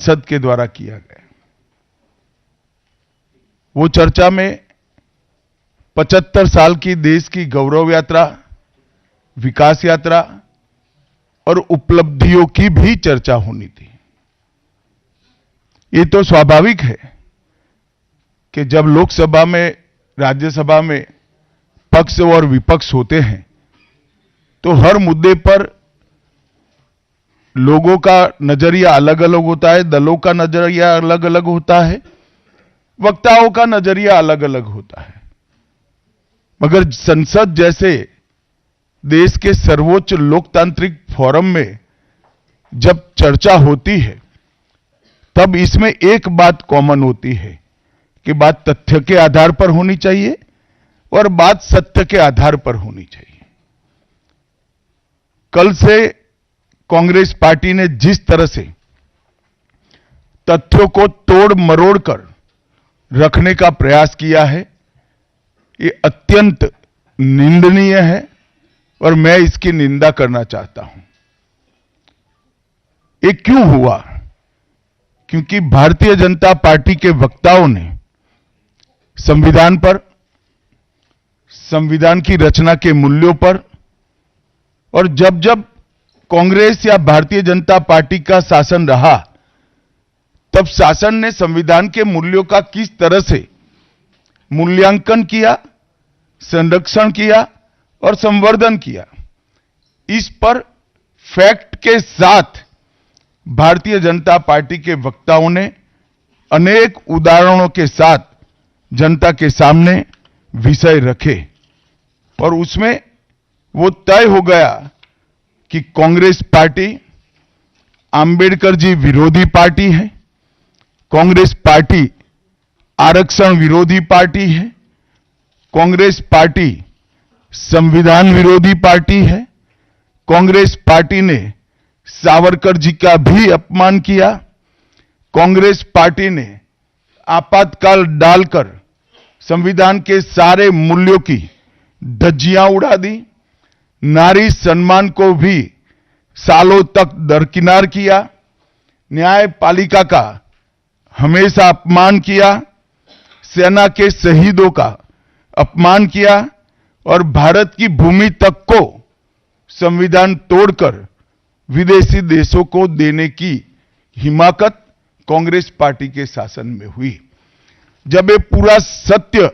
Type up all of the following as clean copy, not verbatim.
संसद के द्वारा किया गया। वो चर्चा में 75 साल की देश की गौरव यात्रा, विकास यात्रा और उपलब्धियों की भी चर्चा होनी थी। ये तो स्वाभाविक है कि जब लोकसभा में, राज्यसभा में पक्ष और विपक्ष होते हैं तो हर मुद्दे पर लोगों का नजरिया अलग अलग होता है, दलों का नजरिया अलग अलग होता है, वक्ताओं का नजरिया अलग अलग होता है। मगर संसद जैसे देश के सर्वोच्च लोकतांत्रिक फोरम में जब चर्चा होती है तब इसमें एक बात कॉमन होती है कि बात तथ्य के आधार पर होनी चाहिए और बात सत्य के आधार पर होनी चाहिए। कल से कांग्रेस पार्टी ने जिस तरह से तथ्यों को तोड़ मरोड़ कर रखने का प्रयास किया है, ये अत्यंत निंदनीय है और मैं इसकी निंदा करना चाहता हूं। ये क्यों हुआ? क्योंकि भारतीय जनता पार्टी के वक्ताओं ने संविधान पर, संविधान की रचना के मूल्यों पर और जब जब कांग्रेस या भारतीय जनता पार्टी का शासन रहा तब शासन ने संविधान के मूल्यों का किस तरह से मूल्यांकन किया, संरक्षण किया और संवर्धन किया, इस पर फैक्ट के साथ भारतीय जनता पार्टी के वक्ताओं ने अनेक उदाहरणों के साथ जनता के सामने विषय रखे और उसमें वो तय हो गया कि कांग्रेस पार्टी आंबेडकर जी विरोधी पार्टी है, कांग्रेस पार्टी आरक्षण विरोधी पार्टी है, कांग्रेस पार्टी संविधान विरोधी पार्टी है, कांग्रेस पार्टी ने सावरकर जी का भी अपमान किया, कांग्रेस पार्टी ने आपातकाल डालकर संविधान के सारे मूल्यों की धज्जियां उड़ा दी, नारी सम्मान को भी सालों तक दरकिनार किया, न्यायपालिका का हमेशा अपमान किया, सेना के शहीदों का अपमान किया और भारत की भूमि तक को संविधान तोड़कर विदेशी देशों को देने की हिमाकत कांग्रेस पार्टी के शासन में हुई। जब ये पूरा सत्य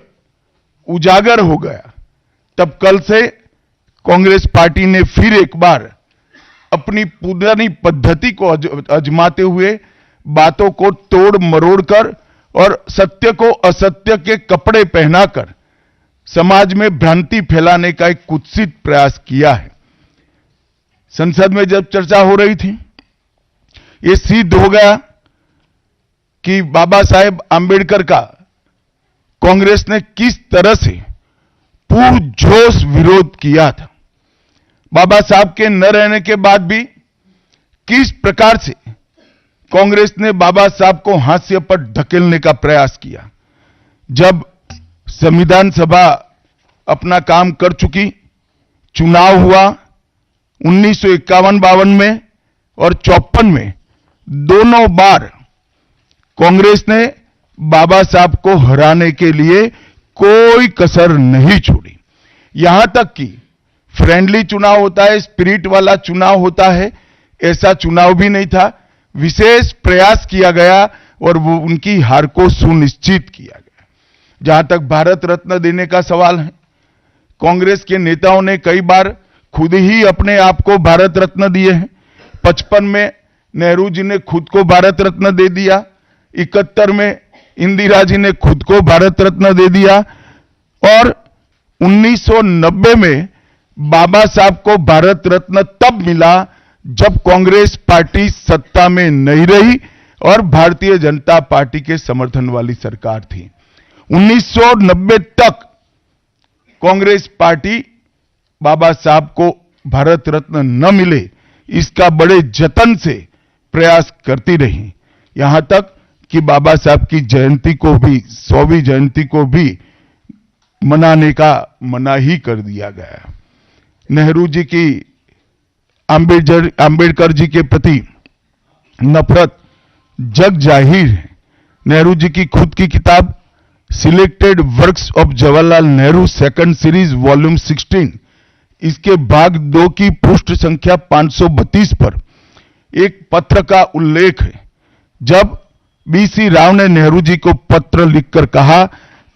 उजागर हो गया तब कल से कांग्रेस पार्टी ने फिर एक बार अपनी पुरानी पद्धति को आजमाते हुए बातों को तोड़ मरोड़कर और सत्य को असत्य के कपड़े पहनाकर समाज में भ्रांति फैलाने का एक कुत्सित प्रयास किया है। संसद में जब चर्चा हो रही थी, ये सिद्ध हो गया कि बाबा साहेब आंबेडकर का कांग्रेस ने किस तरह से पुरजोश विरोध किया था। बाबा साहब के न रहने के बाद भी किस प्रकार से कांग्रेस ने बाबा साहब को हाशिए पर ढकेलने का प्रयास किया। जब संविधान सभा अपना काम कर चुकी, चुनाव हुआ 1951-52 में और 54 में, दोनों बार कांग्रेस ने बाबा साहब को हराने के लिए कोई कसर नहीं छोड़ी। यहां तक कि फ्रेंडली चुनाव होता है, स्पिरिट वाला चुनाव होता है, ऐसा चुनाव भी नहीं था। विशेष प्रयास किया गया और वो उनकी हार को सुनिश्चित किया गया। जहां तक भारत रत्न देने का सवाल है, कांग्रेस के नेताओं ने कई बार खुद ही अपने आप को भारत रत्न दिए हैं। 55 में नेहरू जी ने खुद को भारत रत्न दे दिया, 71 में इंदिरा जी ने खुद को भारत रत्न दे दिया और 1990 में बाबा साहब को भारत रत्न तब मिला जब कांग्रेस पार्टी सत्ता में नहीं रही और भारतीय जनता पार्टी के समर्थन वाली सरकार थी। 1990 तक कांग्रेस पार्टी बाबा साहब को भारत रत्न न मिले इसका बड़े जतन से प्रयास करती रही, यहां तक कि बाबा साहब की जयंती को भी, 100वीं जयंती को भी मनाने का मना ही कर दिया गया। नेहरू जी की आंबेडकर जी के प्रति नफरत जग जाहिर है। नेहरू जी की खुद की किताब selected works of Jawaharlal Nehru second series volume 16, इसके भाग 2 की पृष्ठ संख्या 532 पर एक पत्र का उल्लेख है, जब बीसी राव ने नेहरू जी को पत्र लिखकर कहा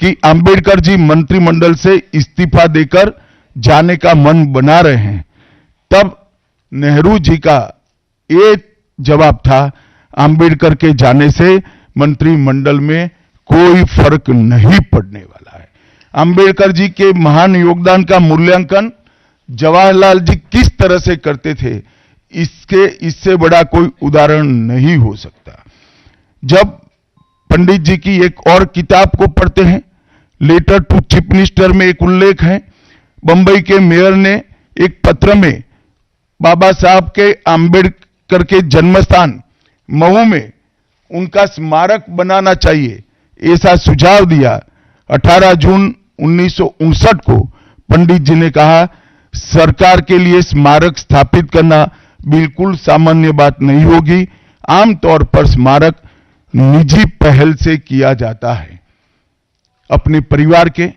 कि अंबेडकर जी मंत्रिमंडल से इस्तीफा देकर जाने का मन बना रहे हैं, तब नेहरू जी का ये जवाब था, अंबेडकर के जाने से मंत्रिमंडल में कोई फर्क नहीं पड़ने वाला है। अंबेडकर जी के महान योगदान का मूल्यांकन जवाहरलाल जी किस तरह से करते थे, इससे बड़ा कोई उदाहरण नहीं हो सकता। जब पंडित जी की एक और किताब को पढ़ते हैं, लेटर टू चीफ मिनिस्टर में एक उल्लेख है, बंबई के मेयर ने एक पत्र में बाबा साहब के अंबेडकर के जन्मस्थान महू में उनका स्मारक बनाना चाहिए, ऐसा सुझाव दिया। 18 जून 1959 को पंडित जी ने कहा, सरकार के लिए स्मारक स्थापित करना बिल्कुल सामान्य बात नहीं होगी, आमतौर पर स्मारक निजी पहल से किया जाता है। अपने परिवार के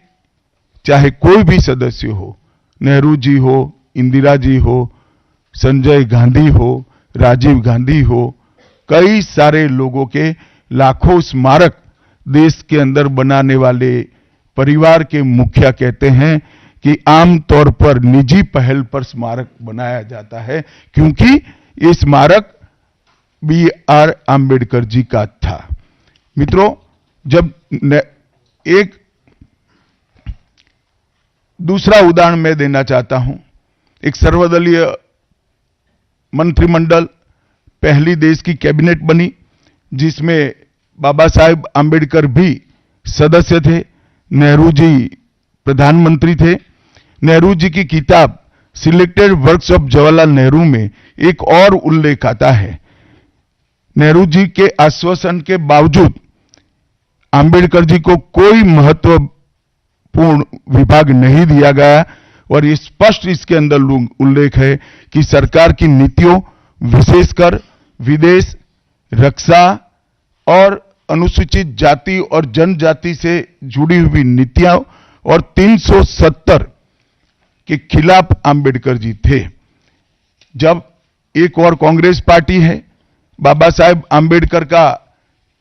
चाहे कोई भी सदस्य हो, नेहरू जी हो, इंदिरा जी हो, संजय गांधी हो, राजीव गांधी हो, कई सारे लोगों के लाखों स्मारक देश के अंदर बनाने वाले परिवार के मुखिया कहते हैं कि आमतौर पर निजी पहल पर स्मारक बनाया जाता है, क्योंकि ये स्मारक B.R. आम्बेडकर जी का था। मित्रों, जब एक दूसरा उदाहरण मैं देना चाहता हूं, एक सर्वदलीय मंत्रिमंडल पहली देश की कैबिनेट बनी, जिसमें बाबा साहेब आम्बेडकर भी सदस्य थे, नेहरू जी प्रधानमंत्री थे। नेहरू जी की किताब selected works of Jawaharlal Nehru में एक और उल्लेख आता है, नेहरू जी के आश्वासन के बावजूद आम्बेडकर जी को कोई महत्वपूर्ण विभाग नहीं दिया गया, और ये स्पष्ट इसके अंदर उल्लेख है कि सरकार की नीतियों, विशेषकर विदेश, रक्षा और अनुसूचित जाति और जनजाति से जुड़ी हुई नीतियां और 370 के खिलाफ आम्बेडकर जी थे। जब एक और कांग्रेस पार्टी है, बाबा साहेब आम्बेडकर का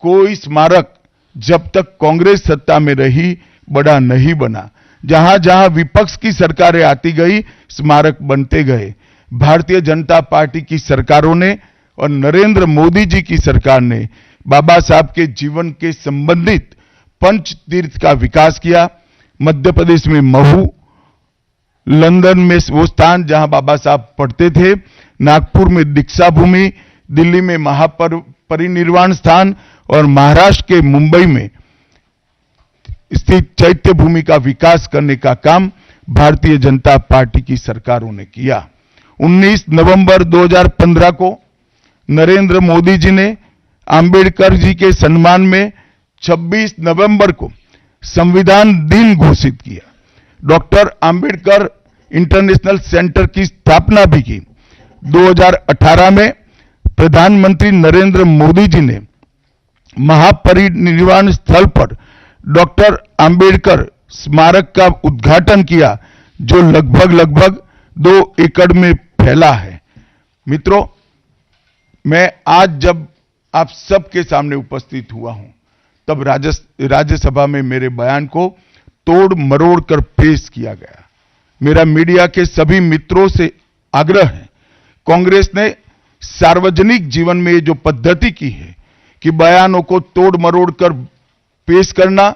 कोई स्मारक जब तक कांग्रेस सत्ता में रही बड़ा नहीं बना। जहां जहां विपक्ष की सरकारें आती गई, स्मारक बनते गए। भारतीय जनता पार्टी की सरकारों ने और नरेंद्र मोदी जी की सरकार ने बाबा साहब के जीवन के संबंधित पंच तीर्थ का विकास किया। मध्य प्रदेश में महू, लंदन में वो स्थान जहां बाबा साहब पढ़ते थे, नागपुर में दीक्षा भूमि, दिल्ली में महापरिनिर्वाण स्थान और महाराष्ट्र के मुंबई में स्थित चैत्य भूमि का विकास करने का काम भारतीय जनता पार्टी की सरकारों ने किया। 19 नवंबर 2015 को नरेंद्र मोदी जी ने अंबेडकर जी के सम्मान में 26 नवंबर को संविधान दिन घोषित किया। डॉक्टर अंबेडकर इंटरनेशनल सेंटर की स्थापना भी की। 2018 में प्रधानमंत्री नरेंद्र मोदी जी ने महापरिनिर्वाण स्थल पर डॉक्टर अंबेडकर स्मारक का उद्घाटन किया, जो लगभग 2 एकड़ में फैला है। मित्रों, मैं आज जब आप सबके सामने उपस्थित हुआ हूं, तब राज्यसभा में मेरे बयान को तोड़ मरोड़ कर पेश किया गया। मेरा मीडिया के सभी मित्रों से आग्रह है, कांग्रेस ने सार्वजनिक जीवन में ये जो पद्धति की है कि बयानों को तोड़ मरोड़ कर पेश करना,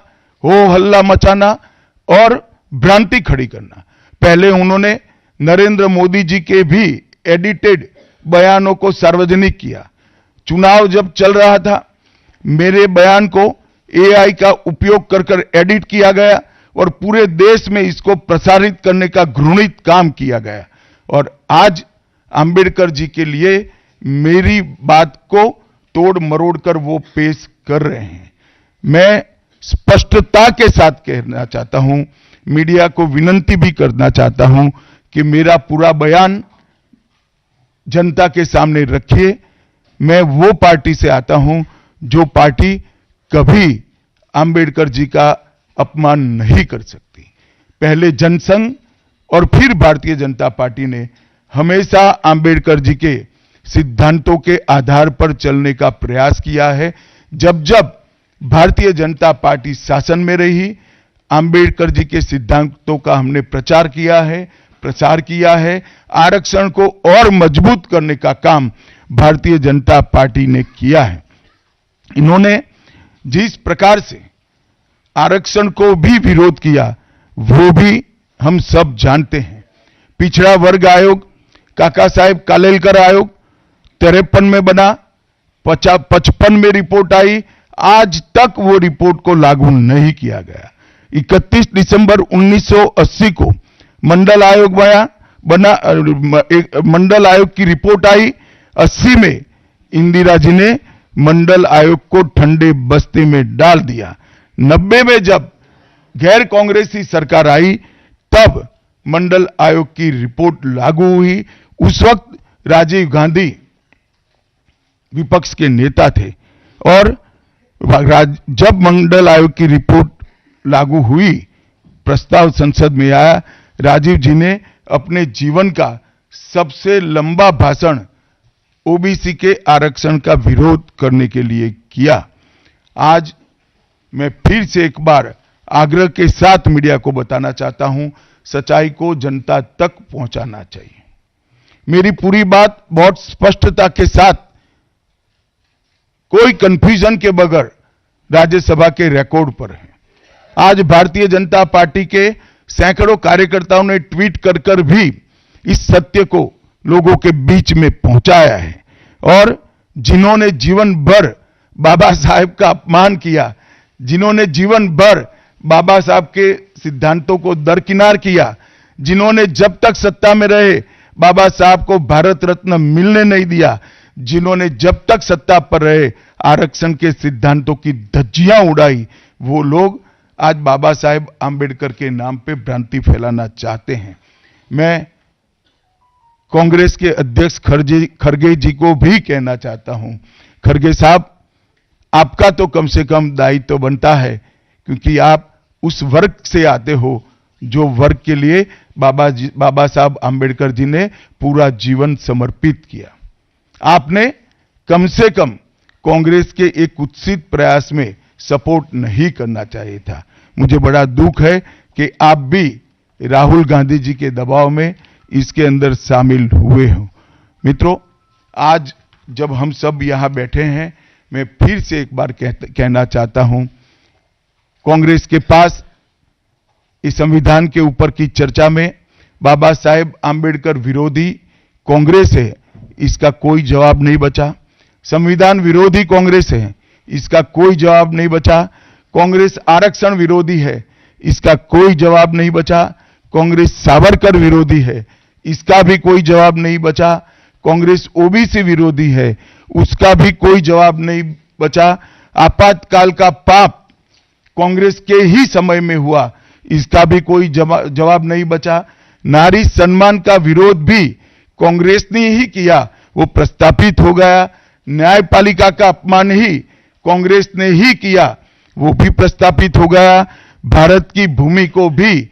हो हल्ला मचाना और भ्रांति खड़ी करना। पहले उन्होंने नरेंद्र मोदी जी के भी एडिटेड बयानों को सार्वजनिक किया। चुनाव जब चल रहा था, मेरे बयान को AI का उपयोग कर एडिट किया गया और पूरे देश में इसको प्रसारित करने का घृणित काम किया गया। और आज अंबेडकर जी के लिए मेरी बात को तोड़ मरोड़ कर वो पेश कर रहे हैं। मैं स्पष्टता के साथ कहना चाहता हूं, मीडिया को विनती भी करना चाहता हूं कि मेरा पूरा बयान जनता के सामने रखिए। मैं वो पार्टी से आता हूं जो पार्टी कभी आंबेडकर जी का अपमान नहीं कर सकती। पहले जनसंघ और फिर भारतीय जनता पार्टी ने हमेशा आंबेडकर जी के सिद्धांतों के आधार पर चलने का प्रयास किया है। जब जब भारतीय जनता पार्टी शासन में रही, आंबेडकर जी के सिद्धांतों का हमने प्रचार किया है, प्रसार किया है। आरक्षण को और मजबूत करने का काम भारतीय जनता पार्टी ने किया है। इन्होंने जिस प्रकार से आरक्षण को भी विरोध किया, वो भी हम सब जानते हैं। पिछड़ा वर्ग आयोग, काका साहेब कालेलकर आयोग 53 में बना, 55 में रिपोर्ट आई, आज तक वो रिपोर्ट को लागू नहीं किया गया। 31 दिसंबर 1980 को मंडल आयोग बना, मंडल आयोग की रिपोर्ट आई। 80 में इंदिरा जी ने मंडल आयोग को ठंडे बस्ते में डाल दिया। 90 में जब गैर कांग्रेसी सरकार आई, तब मंडल आयोग की रिपोर्ट लागू हुई। उस वक्त राजीव गांधी विपक्ष के नेता थे और जब मंडल आयोग की रिपोर्ट लागू हुई, प्रस्ताव संसद में आया, राजीव जी ने अपने जीवन का सबसे लंबा भाषण ओबीसी के आरक्षण का विरोध करने के लिए किया। आज मैं फिर से एक बार आग्रह के साथ मीडिया को बताना चाहता हूं, सच्चाई को जनता तक पहुंचाना चाहिए। मेरी पूरी बात बहुत स्पष्टता के साथ, कोई कंफ्यूजन के बगैर राज्यसभा के रिकॉर्ड पर है। आज भारतीय जनता पार्टी के सैकड़ों कार्यकर्ताओं ने ट्वीट कर भी इस सत्य को लोगों के बीच में पहुंचाया है। और जिन्होंने जीवन भर बाबा साहेब का अपमान किया, जिन्होंने जीवन भर बाबा साहब के सिद्धांतों को दरकिनार किया, जिन्होंने जब तक सत्ता में रहे बाबा साहब को भारत रत्न मिलने नहीं दिया, जिन्होंने जब तक सत्ता पर रहे आरक्षण के सिद्धांतों की धज्जियां उड़ाई, वो लोग आज बाबा साहेब आंबेडकर के नाम पे भ्रांति फैलाना चाहते हैं। मैं कांग्रेस के अध्यक्ष खरगे जी को भी कहना चाहता हूं, खरगे साहब, आपका तो कम से कम दायित्व तो बनता है, क्योंकि आप उस वर्ग से आते हो जो वर्ग के लिए बाबा साहब आंबेडकर जी ने पूरा जीवन समर्पित किया। आपने कम से कम कांग्रेस के एक कुत्सित प्रयास में सपोर्ट नहीं करना चाहिए था। मुझे बड़ा दुख है कि आप भी राहुल गांधी जी के दबाव में इसके अंदर शामिल हुए हो। मित्रों, आज जब हम सब यहां बैठे हैं, मैं फिर से एक बार कहना चाहता हूं, कांग्रेस के पास इस संविधान के ऊपर की चर्चा में बाबा साहेब आंबेडकर विरोधी कांग्रेस है, इसका कोई जवाब नहीं बचा। संविधान विरोधी कांग्रेस है, इसका कोई जवाब नहीं बचा। कांग्रेस आरक्षण विरोधी है, इसका कोई जवाब नहीं बचा। कांग्रेस सावरकर विरोधी है, इसका भी कोई जवाब नहीं बचा। कांग्रेस ओबीसी विरोधी है, उसका भी कोई जवाब नहीं बचा। आपातकाल का पाप कांग्रेस के ही समय में हुआ, इसका भी कोई जवाब नहीं बचा। नारी सम्मान का विरोध भी कांग्रेस ने ही किया, वो प्रस्तापित हो गया। न्यायपालिका का अपमान ही कांग्रेस ने ही किया, वो भी प्रस्तापित हो गया। भारत की भूमि को भी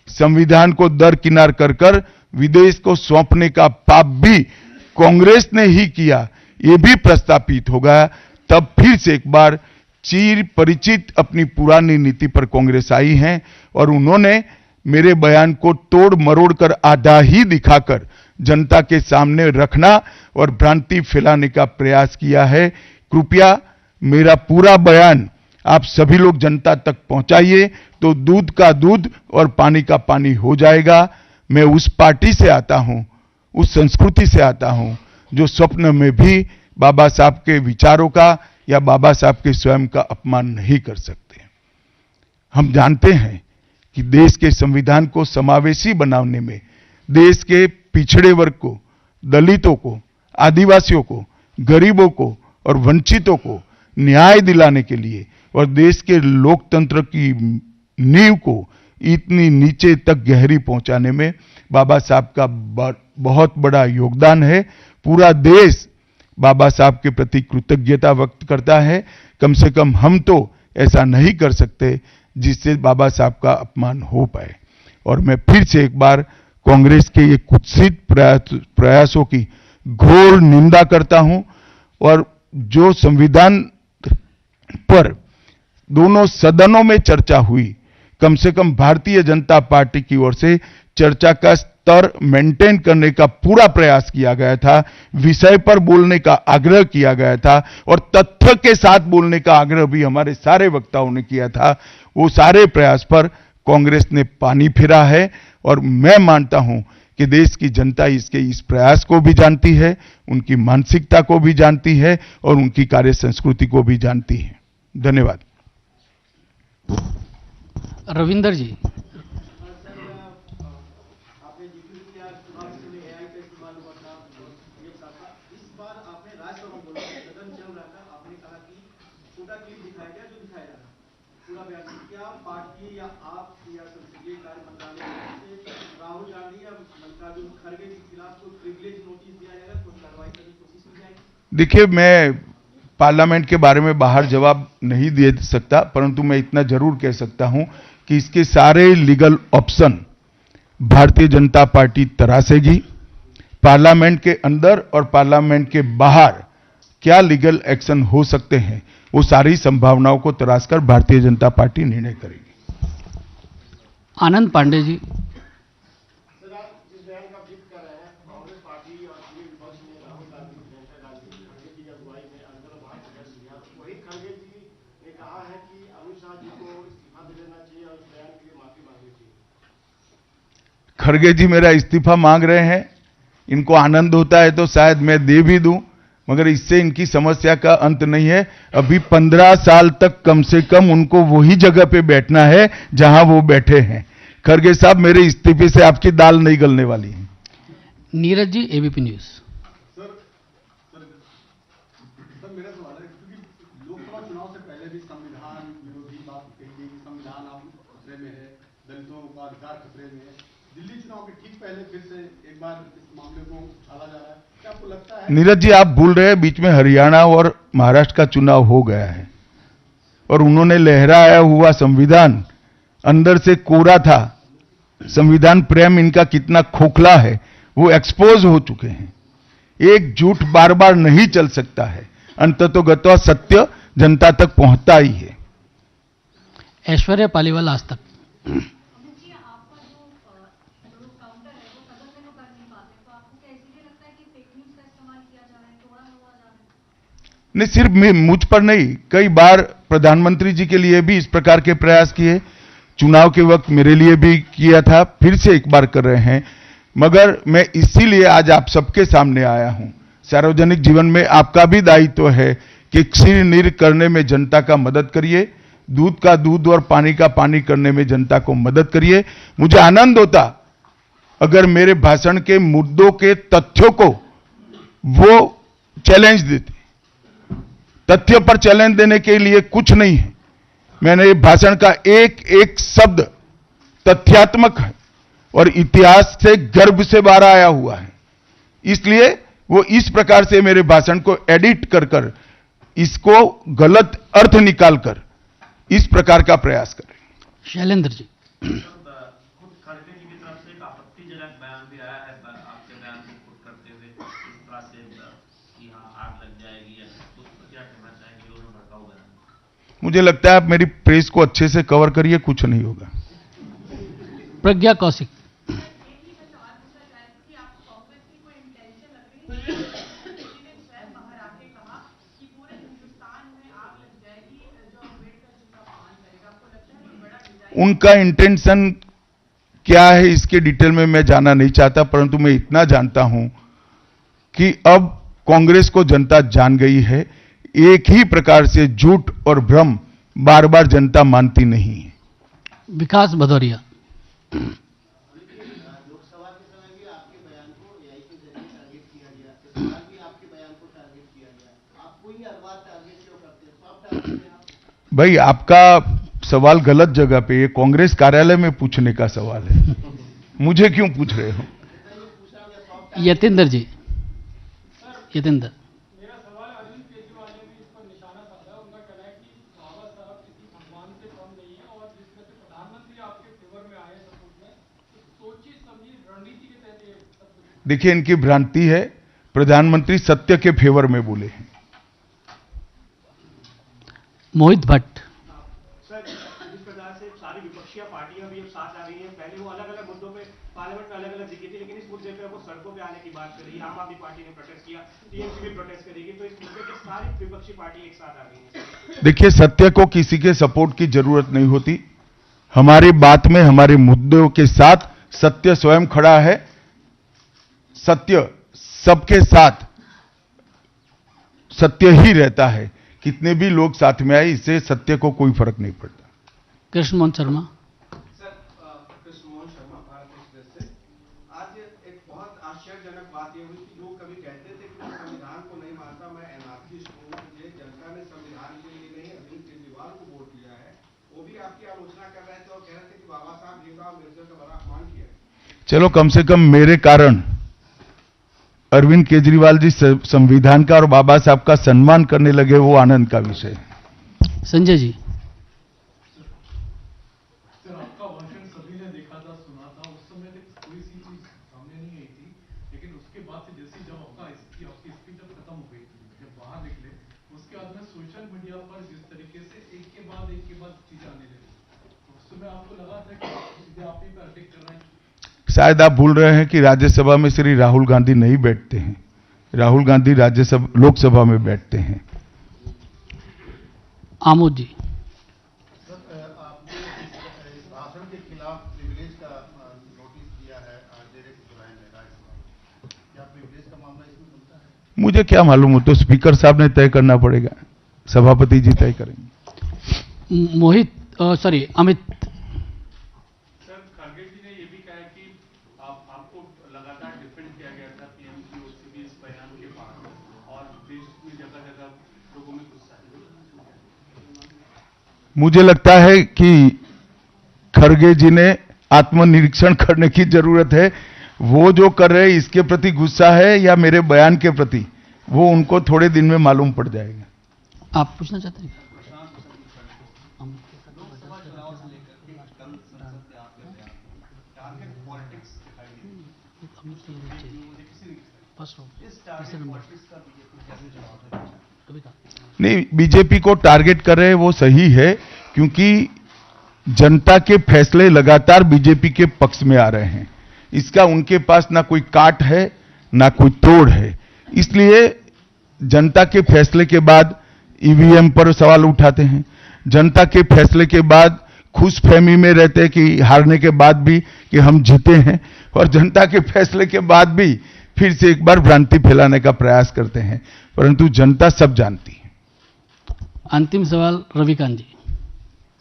संविधान को दरकिनार कर विदेश को सौंपने का पाप भी कांग्रेस ने ही किया, ये भी प्रस्तापित हो गया। तब फिर से एक बार चिर परिचित अपनी पुरानी नीति पर कांग्रेस आई है और उन्होंने मेरे बयान को तोड़ मरोड़ कर आधा ही दिखाकर जनता के सामने रखना और भ्रांति फैलाने का प्रयास किया है। कृपया मेरा पूरा बयान आप सभी लोग जनता तक पहुंचाइए, तो दूध का दूध और पानी का पानी हो जाएगा। मैं उस पार्टी से आता हूं, उस संस्कृति से आता हूं, जो स्वप्न में भी बाबा साहब के विचारों का या बाबा साहब के स्वयं का अपमान नहीं कर सकते। हम जानते हैं कि देश के संविधान को समावेशी बनाने में, देश के पिछड़े वर्ग को, दलितों को, आदिवासियों को, गरीबों को और वंचितों को न्याय दिलाने के लिए और देश के लोकतंत्र की नींव को इतनी नीचे तक गहरी पहुंचाने में बाबा साहब का बहुत बड़ा योगदान है। पूरा देश बाबा साहब के प्रति कृतज्ञता व्यक्त करता है। कम से कम हम तो ऐसा नहीं कर सकते जिससे बाबा साहब का अपमान हो पाए। और मैं फिर से एक बार कांग्रेस के ये कुत्सित प्रयासों की घोर निंदा करता हूं और जो संविधान पर दोनों सदनों में चर्चा हुई, कम से कम भारतीय जनता पार्टी की ओर से चर्चा का स्तर मेंटेन करने का पूरा प्रयास किया गया था, विषय पर बोलने का आग्रह किया गया था और तथ्य के साथ बोलने का आग्रह भी हमारे सारे वक्ताओं ने किया था। वो सारे प्रयास पर कांग्रेस ने पानी फिरा है और मैं मानता हूं कि देश की जनता इसके इस प्रयास को भी जानती है, उनकी मानसिकता को भी जानती है और उनकी कार्य संस्कृति को भी जानती है। धन्यवाद। रविंदर जी। देखिए, मैं पार्लियामेंट के बारे में बाहर जवाब नहीं दे सकता, परंतु मैं इतना जरूर कह सकता हूं कि इसके सारे legal option Bharatiya Janata party तरासेगी। Parliament के अंदर और पार्लियामेंट के बाहर क्या लीगल एक्शन हो सकते हैं, वो सारी संभावनाओं को तराशकर भारतीय जनता पार्टी निर्णय करेगी। आनंद पांडे जी। खड़गे जी मेरा इस्तीफा मांग रहे हैं, इनको आनंद होता है तो शायद मैं दे भी दूं, मगर इससे इनकी समस्या का अंत नहीं है। अभी 15 साल तक कम से कम उनको वही जगह पे बैठना है जहां वो बैठे हैं। खड़गे साहब, मेरे इस्तीफे से आपकी दाल नहीं गलने वाली है। Neeraj ji, ABP news. Sir मेरा सवाल है, क्योंकि लोकसभा चुनाव से पहले भी संविधान विरोधी बात कही गई, संविधान आप खतरे में है, दलितों का अधिकार खतरे में है। दिल्ली चुनाव के ठीक पहले फिर से एक बार इस मामले को उछाला जा रहा है, क्या आपको लगता है? नीरज जी, आप भूल रहे हैं, बीच में हरियाणा और महाराष्ट्र का चुनाव हो गया है और उन्होंने लहराया हुआ संविधान अंदर से कोरा था। संविधान प्रेम इनका कितना खोखला है वो एक्सपोज हो चुके हैं। एक झूठ बार बार नहीं चल सकता है, अंततोगत्वा सत्य जनता तक पहुंचता ही है। ऐश्वर्या पालीवाल, आज तक। नहीं, सिर्फ मुझ पर नहीं, कई बार प्रधानमंत्री जी के लिए भी इस प्रकार के प्रयास किए, चुनाव के वक्त मेरे लिए भी किया था, फिर से एक बार कर रहे हैं। मगर मैं इसीलिए आज आप सबके सामने आया हूं। सार्वजनिक जीवन में आपका भी दायित्व है कि क्षीर नीर करने में जनता का मदद करिए, दूध का दूध और पानी का पानी करने में जनता को मदद करिए। मुझे आनंद होता अगर मेरे भाषण के मुद्दों के तथ्यों को वो चैलेंज देते। तथ्य पर चैलेंज देने के लिए कुछ नहीं है। मैंने भाषण का एक एक शब्द तथ्यात्मक है और इतिहास से गर्भ से बाहर आया हुआ है, इसलिए वो इस प्रकार से मेरे भाषण को एडिट कर कर इसको गलत अर्थ निकालकर इस प्रकार का प्रयास कर रहे हैं। शैलेंद्र जी। खुद खड़गे जी की तरफ से एक आपत्तिजनक बयान भी आया है आपके बयान को खुद करते हुए, इस तरह से कि हाँ आग लग जाएगी, या उस पर क्या कहना चाहेंगे? उन्होंने भड़काऊ बयान। मुझे लगता है आप मेरी प्रेस को अच्छे से कवर करिए, कुछ नहीं होगा। प्रज्ञा कौशिक। उनका इंटेंशन क्या है इसके डिटेल में मैं जाना नहीं चाहता, परंतु मैं इतना जानता हूं कि अब कांग्रेस को जनता जान गई है। एक ही प्रकार से झूठ और भ्रम बार बार जनता मानती नहीं है। विकास भदौरिया। लोकसभा के समय भी आपके बयान को एआई के जरिए टारगेट किया गया, इस बार भी आपके बयान को टारगेट किया गया। आप कोई हर बार टारगेट क्यों करते हैं? सब टारगेट हैं आप। भाई, आपका सवाल गलत जगह पे, ये कांग्रेस कार्यालय में पूछने का सवाल है, मुझे क्यों पूछ रहे हो? यतेंद्र जी। यतेंद्र। मेरा देखिए, इनकी भ्रांति है। प्रधानमंत्री सत्य के फेवर में बोले हैं। मोहित भट्ट। सर, जिस प्रकार से सारी विपक्षी पार्टियां भी अब साथ आ रही हैं, पहले वो अलग अलग मुद्दों पे पार्लियामेंट में अलग अलग दिखी थी, लेकिन इस मुद्दे पे वो सड़कों पे आने की बात कर रही है। आम आदमी पार्टी ने प्रोटेस्ट किया, टीएमसी भी प्रोटेस्ट करेगी, तो इस मुद्दे पे सारी विपक्षी पार्टी एक साथ आ गई है। देखिए, सत्य को किसी के सपोर्ट की जरूरत नहीं होती। हमारी बात में, हमारे मुद्दों के साथ सत्य स्वयं खड़ा है। सत्य सबके साथ सत्य ही रहता है। कितने भी लोग साथ में आए, इससे सत्य को कोई फर्क नहीं पड़ता। कृष्ण मोहन शर्मा। सर, कृष्ण मोहन शर्मा, भारत एक्सप्रेस से। आज एक बहुत आश्चर्यजनक बात ये हुई कि लोग कभी कहते थे कि मैं संविधान को नहीं मानता, मैं एनार्किस्ट हूँ, मुझे जनता ने संविधान के लिए नहीं अरविंद केजरीवाल को वोट दिया है, वो भी आपकी आलोचना कर रहे थे और कह रहे थे कि बाबा साहब भीमराव अम्बेडकर का बड़ा अपमान किया। चलो, कम से कम मेरे कारण अरविंद केजरीवाल जी संविधान का और बाबा साहब का सम्मान करने लगे, वो आनंद का विषय है। संजय जी। सर, आपका भाषण सभी ने देखा था, सुना था। उस समय तक कोई सी चीज सामने नहीं आई थी, लेकिन उसके बाद से जैसे जब आपकी स्पीच जब खत्म हो गई, जब बाहर निकले, उसके बाद में सोशल मीडिया पर जिस तरीके से एक के बाद चीजें आने लगी, उस समय आपको लगा था कि सीधे आप ही पे अटैक कर रहे हैं। शायद आप भूल रहे हैं कि राज्यसभा में श्री राहुल गांधी नहीं बैठते हैं। राहुल गांधी लोकसभा में बैठते हैं। आमोद जी। सर, आपने इस भाषण के खिलाफ प्रिविलेज का नोटिस दिया है डायरेक्ट जुलाई में राज्यसभा में। क्या प्रिविलेज का मामला इसमें बनता है? मुझे क्या मालूम, हो तो स्पीकर साहब ने तय करना पड़ेगा, सभापति जी तय करेंगे। अमित। सर, खड़गे जी ने ये भी कहा कि आपको लगातार डिफेंड किया गया था पीएमसीओसी भी इस बयान के बाद, और देश में जगह जगह लोगों में गुस्सा है। मुझे लगता है कि खड़गे जी ने आत्मनिरीक्षण करने की जरूरत है। वो जो कर रहे हैं, इसके प्रति गुस्सा है या मेरे बयान के प्रति, वो उनको थोड़े दिन में मालूम पड़ जाएगा। आप पूछना चाहते हैं? लोकसभा चुनाव से लेकर के कल संसद में आपके बयान टारगेट पॉलिटिक्स दिखाई दी। इस टारगेट पॉलिटिक्स का बीजेपी कैसे जवाब देगा? नहीं, बीजेपी को टारगेट कर रहे हैं वो सही है, क्योंकि जनता के फैसले लगातार बीजेपी के पक्ष में आ रहे हैं। इसका उनके पास ना कोई काट है ना कोई तोड़ है। इसलिए जनता के फैसले के बाद ईवीएम पर सवाल उठाते हैं। जनता के फैसले के बाद खुशफहमी में रहते हैं कि हारने के बाद भी कि हम जीते हैं, और जनता के फैसले के बाद भी फिर से एक बार भ्रांति फैलाने का प्रयास करते हैं, परंतु जनता सब जानती है। अंतिम सवाल रविकांत जी।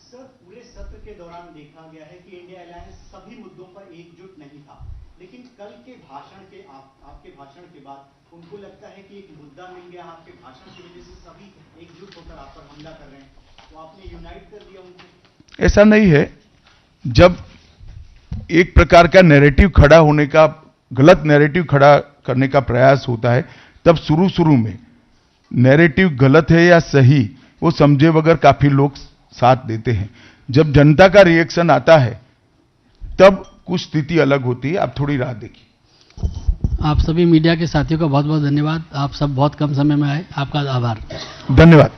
सर, पूरे सत्र के दौरान देखा गया है कि इंडिया अलायंस सभी मुद्दों पर एकजुट नहीं था, लेकिन कल के भाषण के आपके भाषण के बाद उनको लगता है कि एक मुद्दा मिल गया, आपके भाषण की वजह से सभी एकजुट होकर आप पर हमला कर रहे हैं, तो आपने यूनाइट कर दिया उनको। ऐसा नहीं है। जब एक प्रकार का नैरेटिव खड़ा होने का, गलत नैरेटिव खड़ा करने का प्रयास होता है, तब शुरू में नैरेटिव गलत है या सही, वो समझे बगैर काफी लोग साथ देते हैं। जब जनता का रिएक्शन आता है, तब कुछ स्थिति अलग होती है। आप थोड़ी राह देखिए। आप सभी मीडिया के साथियों का बहुत बहुत धन्यवाद। आप सब बहुत कम समय में आए, आपका आभार। धन्यवाद।